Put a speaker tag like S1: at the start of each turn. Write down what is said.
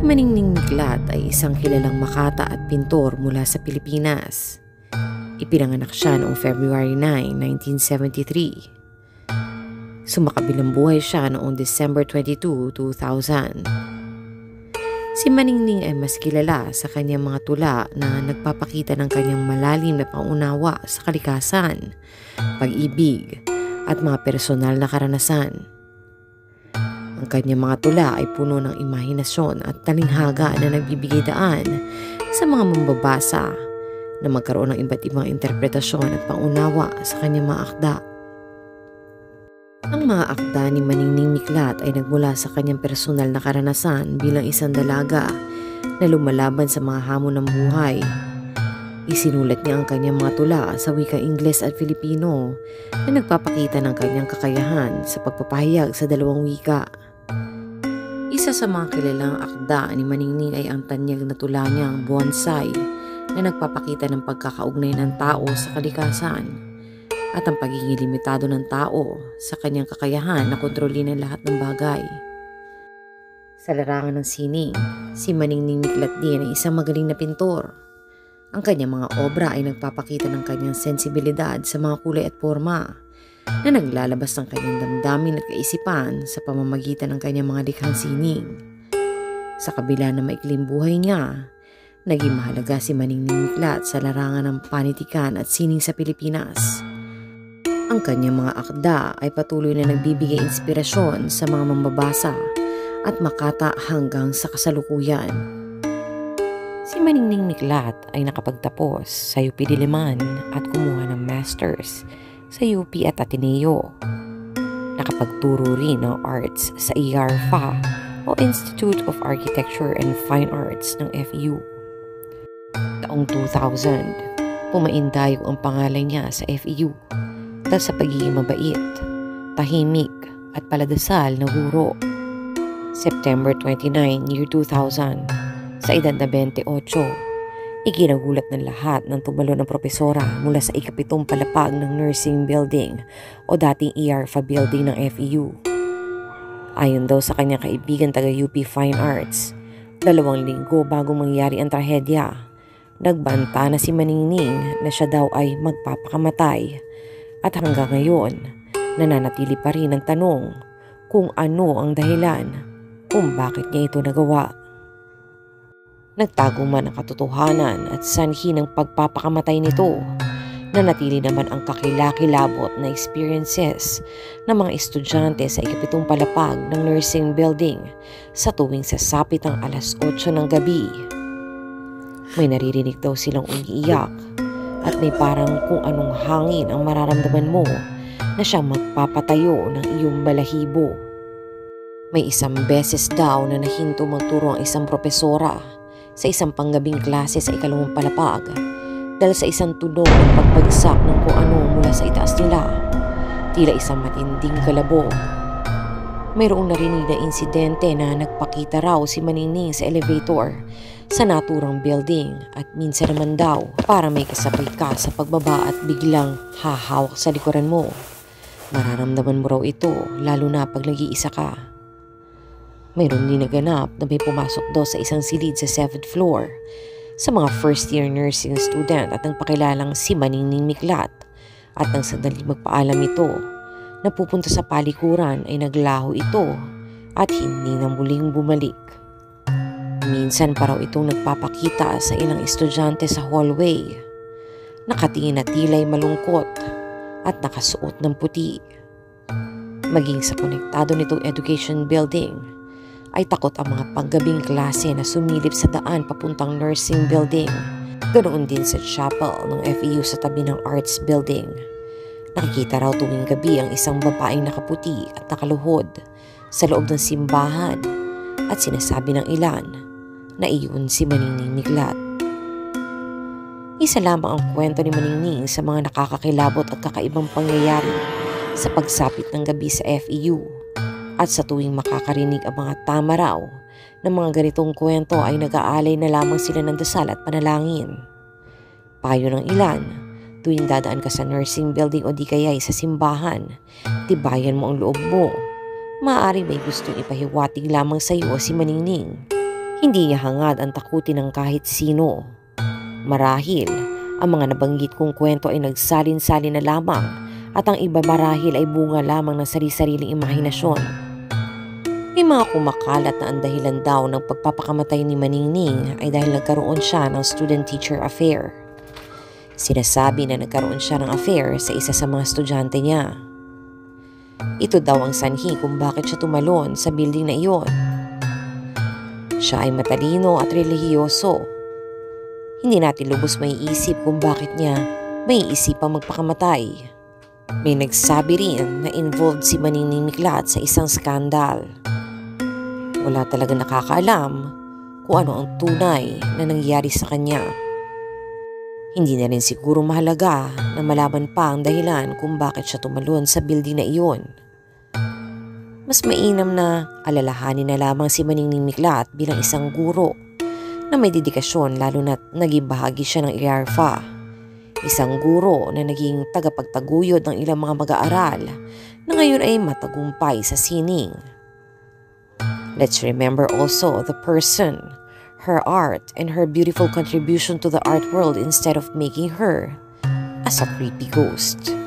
S1: Maningning Miklat ay isang kilalang makata at pintor mula sa Pilipinas. Ipinanganak siya noong February 9, 1973. Sumakabilang buhay siya noong December 22, 2000. Si Maningning ay mas kilala sa kanyang mga tula na nagpapakita ng kanyang malalim na pangunawa sa kalikasan, pag-ibig at mga personal na karanasan. Ang kanyang mga tula ay puno ng imahinasyon at talinghaga na nagbibigay daan sa mga mambabasa na magkaroon ng iba't ibang interpretasyon at pangunawa sa kanyang mga akda. Ang mga akda ni Maningning Miklat ay nagmula sa kanyang personal na karanasan bilang isang dalaga na lumalaban sa mga hamon ng buhay. Isinulat niya ang kanyang mga tula sa wikang Ingles at Filipino na nagpapakita ng kanyang kakayahan sa pagpapahayag sa dalawang wika. Isa sa mga kilalang akda ni Maningning ay ang tanyag na tula niyang Bonsai na nagpapakita ng pagkakaugnay ng tao sa kalikasan at ang pagiging limitado ng tao sa kanyang kakayahan na kontrolin ang lahat ng bagay. Sa larangan ng sining, si Maningning Miklat din ay isang magaling na pintor. Ang kanyang mga obra ay nagpapakita ng kanyang sensibilidad sa mga kulay at forma na naglalabas ng kanyang damdamin at kaisipan sa pamamagitan ng kanyang mga likhang sining. Sa kabila ng maikling buhay niya, naging mahalaga si Maningning Miklat sa larangan ng panitikan at sining sa Pilipinas. Ang kanyang mga akda ay patuloy na nagbibigay inspirasyon sa mga mambabasa at makata hanggang sa kasalukuyan. Si Maningning Miklat ay nakapagtapos sa UP Diliman at kumuha ng Masters sa UP at Ateneo. Nakapagturo rin ng arts sa IARFA o Institute of Architecture and Fine Arts ng FU. Taong 2000, pumaindayo ang pangalan niya sa FEU dahil sa pagiging mabait, tahimik at paladasal na guro. September 29, year 2000, sa edad na 28, iginagulat ng lahat ng tumalon ng propesora mula sa ikapitong palapag ng nursing building o dating IARFA building ng FEU. Ayon daw sa kanyang kaibigan taga UP Fine Arts, 2 linggo bago mangyari ang trahedya, nagbanta na si Maningning na siya daw ay magpapakamatay at hanggang ngayon nananatili pa rin ang tanong kung ano ang dahilan kung bakit niya ito nagawa. Nagtago man ang katotohanan at sanhi ng pagpapakamatay nito, nanatili naman ang kakilakilabot na experiences ng mga estudyante sa ikapitong palapag ng nursing building sa tuwing sasapit ang alas 8 ng gabi. May naririnig daw silang umiiyak at may parang kung anong hangin ang mararamdaman mo na siyang magpapatayo ng iyong balahibo. May isang beses daw na nahinto magturo ang isang propesora sa isang panggabing klase sa ikalawang palapag dahil sa isang tunog ng pagbagsak ng kung ano mula sa itaas nila, tila isang matinding kalabog. Mayroong narinig na insidente na nagpakita raw si Maningning sa elevator sa naturang building at minsan naman daw para may kasabay ka sa pagbaba at biglang hahawak sa likuran mo. Mararamdaman mo raw ito lalo na pag nag-iisa ka. Mayroon din naganap na may pumasok daw sa isang silid sa 7th floor sa mga first year nursing student at ang pakilalang si Maningning Miklat at nang sandali magpaalam ito na pupunta sa palikuran ay naglaho ito at hindi na muling bumalik. Minsan pa raw itong nagpapakita sa ilang estudyante sa hallway. Nakatingin na tila'y malungkot at nakasuot ng puti. Maging sa konektado nitong education building, ay takot ang mga panggabing klase na sumilip sa daan papuntang nursing building. Ganoon din sa chapel ng FEU sa tabi ng arts building. Nakikita raw tuwing gabi ang isang babaeng nakaputi at nakaluhod sa loob ng simbahan at sinasabi ng ilan na iyon si Maningning Miklat. Isa lamang ang kwento ni Maningning sa mga nakakakilabot at kakaibang pangyayari sa pagsapit ng gabi sa FEU. At sa tuwing makakarinig ang mga tama raw ng mga ganitong kwento ay nag-aalay na lamang sila ng dasal at panalangin. Payo ng ilan, tuwing dadaan ka sa nursing building o di kaya'y sa simbahan, tibayan mo ang loob mo. Maaari may gustong ipahiwatig lamang sa iyo si Maningning. Hindi niya hangad ang takutin ng kahit sino. Marahil, ang mga nabanggit kong kwento ay nagsalin-salin na lamang at ang iba marahil ay bunga lamang ng sarili-sariling imahinasyon. May mga kumakalat na ang dahilan daw ng pagpapakamatay ni Maningning ay dahil nagkaroon siya ng student-teacher affair. Sinasabi na nagkaroon siya ng affair sa isa sa mga estudyante niya. Ito daw ang sanhi kung bakit siya tumalon sa building na iyon. Siya ay matalino at relihiyoso. Hindi natin lubos maiisip kung bakit niya may isipang magpakamatay. May nagsabi rin na involved si Maningning Miklat sa isang skandal. Wala talaga nakakaalam kung ano ang tunay na nangyari sa kanya. Hindi na rin siguro mahalaga na malaman pa ang dahilan kung bakit siya tumalon sa building na iyon. Mas mainam na alalahanin na lamang si Maningning Miklat bilang isang guro na may dedikasyon lalo na't naging bahagi siya ng IARPA. Isang guro na naging tagapagtaguyod ng ilang mga mag-aaral na ngayon ay matagumpay sa sining. Let's remember also the person, her art, and her beautiful contribution to the art world instead of making her as a creepy ghost.